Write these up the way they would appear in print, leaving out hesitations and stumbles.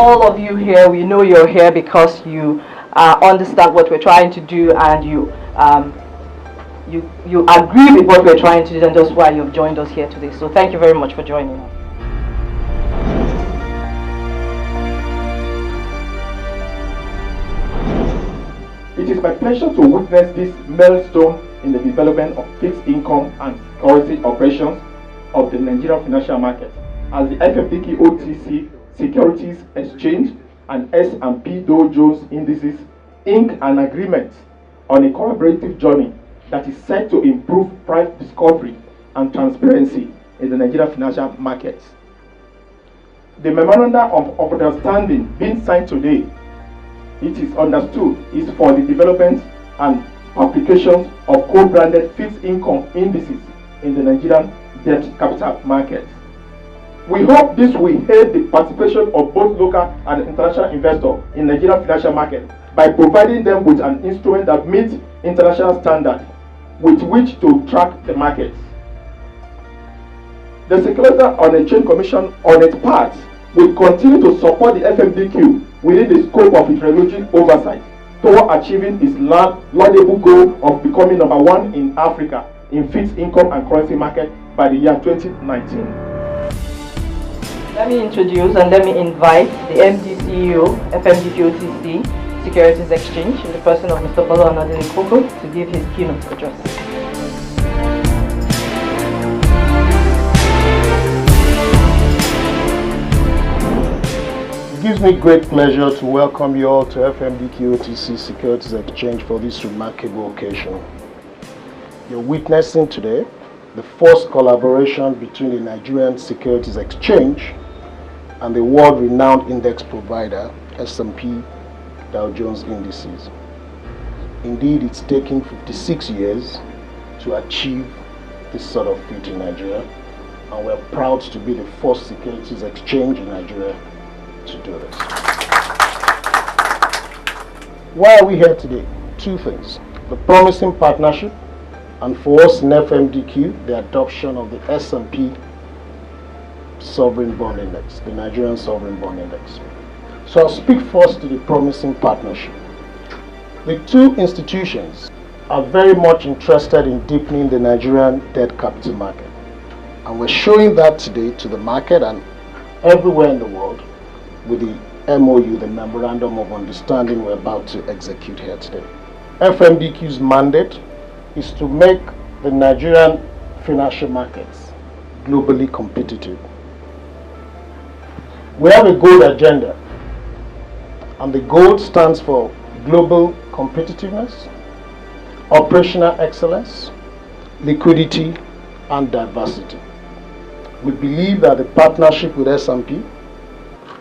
all of you here, we know you're here because you understand what we're trying to do, and you agree with what we're trying to do, and that's why you've joined us here today. So thank you very much for joining us. It is my pleasure to witness this milestone in the development of fixed income and currency operations of the Nigerian financial market, as the FMDQ OTC Securities Exchange and S&P Dow Jones Indices ink an agreement on a collaborative journey that is set to improve price discovery and transparency in the Nigerian financial markets. The memorandum of understanding being signed today, it is understood, is for the development and applications of co-branded fixed income indices in the Nigerian debt capital market. We hope this will aid the participation of both local and international investors in Nigerian financial market by providing them with an instrument that meets international standards with which to track the markets. The Securities and Exchange Commission, on its part, will continue to support the FMDQ within the scope of its regulatory oversight toward achieving its laudable goal of becoming #1 in Africa in fixed income and currency market by the year 2019. Let me introduce and let me invite the MD CEO, FMDQ OTC Securities Exchange, in the person of Mr. Bala Anadele Koko, to give his keynote address. It gives me great pleasure to welcome you all to FMDQ OTC Securities Exchange for this remarkable occasion. You're witnessing today the first collaboration between the Nigerian Securities Exchange and the world-renowned index provider S&P Dow Jones Indices. Indeed, it's taken 56 years to achieve this sort of feat in Nigeria, and we're proud to be the first securities exchange in Nigeria to do this. Why are we here today? Two things: the promising partnership, and for us in FMDQ, the adoption of the S&P Sovereign Bond Index, the Nigerian Sovereign Bond Index. So I'll speak first to the promising partnership. The two institutions are very much interested in deepening the Nigerian debt capital market, and we're showing that today to the market and everywhere in the world with the MoU, the Memorandum of Understanding we're about to execute here today. FMDQ's mandate is to make the Nigerian financial markets globally competitive. We have a gold agenda, and the gold stands for global competitiveness, operational excellence, liquidity, and diversity. We believe that the partnership with S&P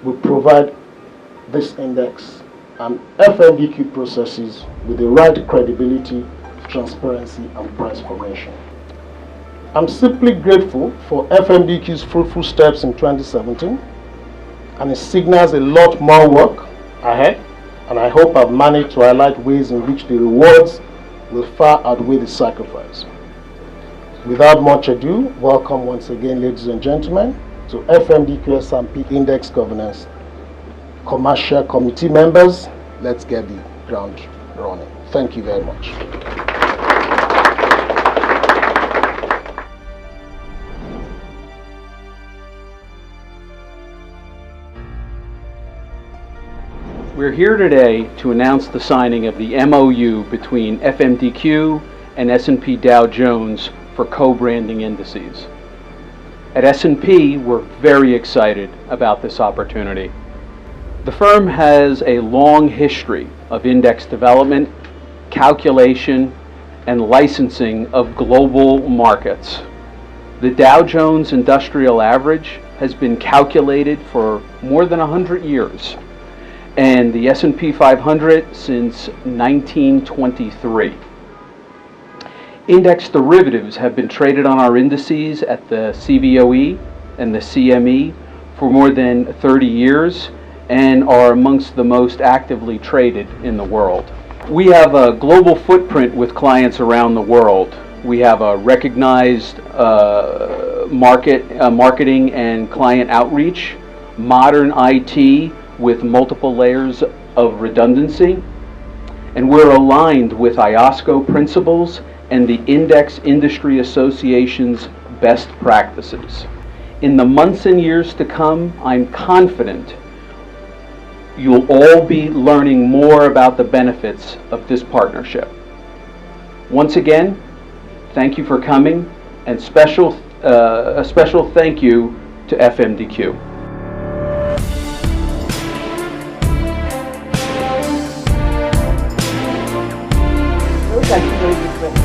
will provide this index and FMDQ processes with the right credibility, transparency, and price formation. I'm simply grateful for FMDQ's fruitful steps in 2017, and it signals a lot more work ahead, and I hope I've managed to highlight ways in which the rewards will far outweigh the sacrifice. Without much ado, welcome once again, ladies and gentlemen, to FMDQ S&P Index Governance Commercial Committee members. Let's get the ground running. Thank you very much. We're here today to announce the signing of the MoU between FMDQ and S&P Dow Jones for co-branding indices. At S&P, we're very excited about this opportunity. The firm has a long history of index development, calculation, and licensing of global markets. The Dow Jones Industrial Average has been calculated for more than 100 years, and the S&P 500 since 1923. Index derivatives have been traded on our indices at the CBOE and the CME for more than 30 years and are amongst the most actively traded in the world. We have a global footprint with clients around the world. We have a recognized marketing and client outreach, modern IT with multiple layers of redundancy, and we're aligned with IOSCO principles and the Index Industry Association's best practices. In the months and years to come, I'm confident you'll all be learning more about the benefits of this partnership. Once again, thank you for coming, and a special thank you to FMDQ. Those are very different.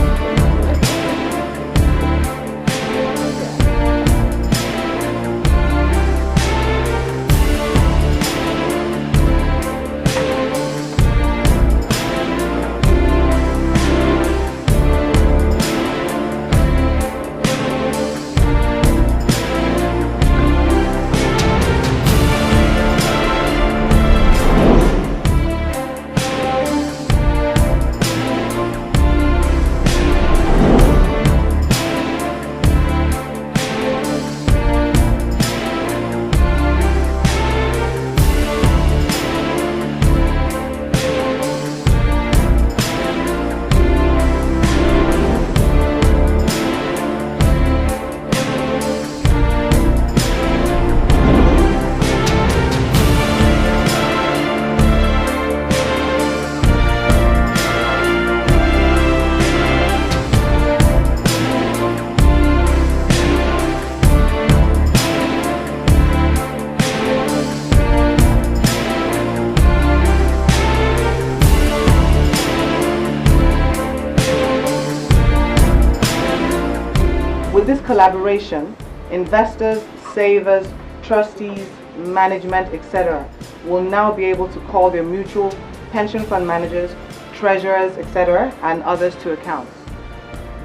With this collaboration, investors, savers, trustees, management, etc. will now be able to call their mutual pension fund managers, treasurers, etc. and others to account.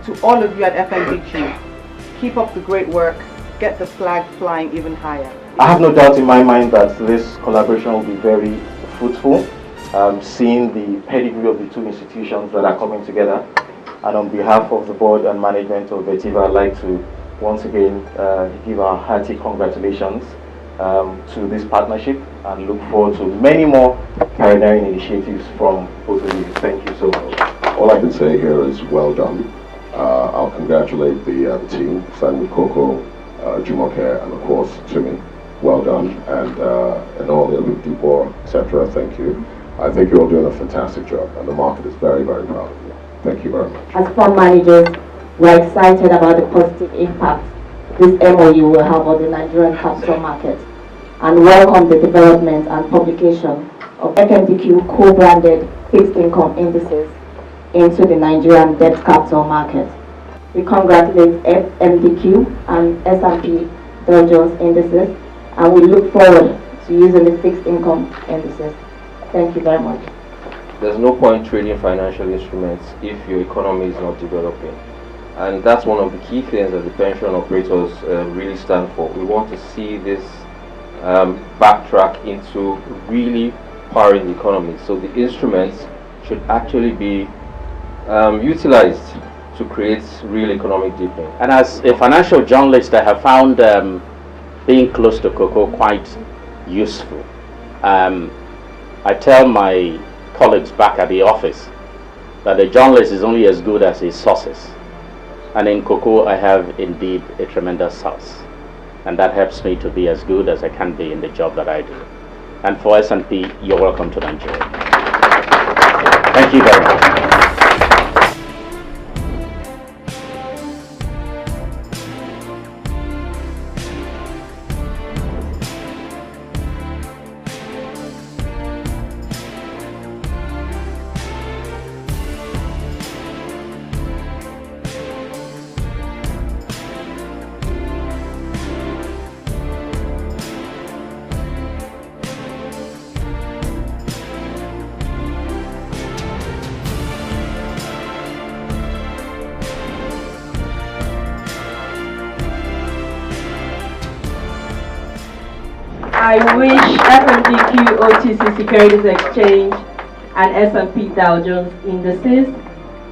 To all of you at FMDQ, keep up the great work, get the flag flying even higher. I have no doubt in my mind that this collaboration will be very fruitful, seeing the pedigree of the two institutions that are coming together. And on behalf of the board and management of Vertiva, I'd like to once again give our hearty congratulations to this partnership and look forward to many more pioneering initiatives from both of you. Thank you so much. All I can say here is well done. I'll congratulate the team, starting with Coco, Jumoke, and of course Timmy. Well done, and all the other people, etc. Thank you. I think you're all doing a fantastic job, and the market is very, very proud of you. Thank you very much. As fund managers, we're excited about the positive impact this MoU will have on the Nigerian capital market, and welcome the development and publication of FMDQ co-branded fixed income indices into the Nigerian debt capital market. We congratulate FMDQ and S&P Dow Jones indices, and we look forward to using the fixed income indices. Thank you very much. There's no point trading financial instruments if your economy is not developing. And that's one of the key things that the pension operators really stand for. We want to see this backtrack into really powering the economy. So the instruments should actually be utilized to create real economic deepening. And as a financial journalist, I have found being close to Coco quite useful. I tell my colleagues back at the office that a journalist is only as good as his sources, and in Coco I have indeed a tremendous source, and that helps me to be as good as I can be in the job that I do. And for S&P, you're welcome to Nigeria. Thank you very much. I wish FMDQ OTC Securities Exchange and S&P Dow Jones Indices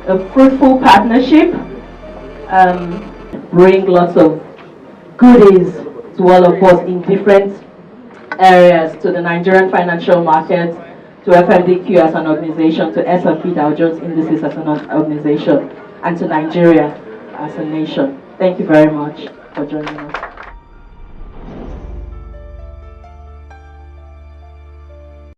a fruitful partnership, bring lots of goodies to all of us in different areas, to the Nigerian financial market, to FMDQ as an organization, to S&P Dow Jones Indices as an organization, and to Nigeria as a nation. Thank you very much for joining us.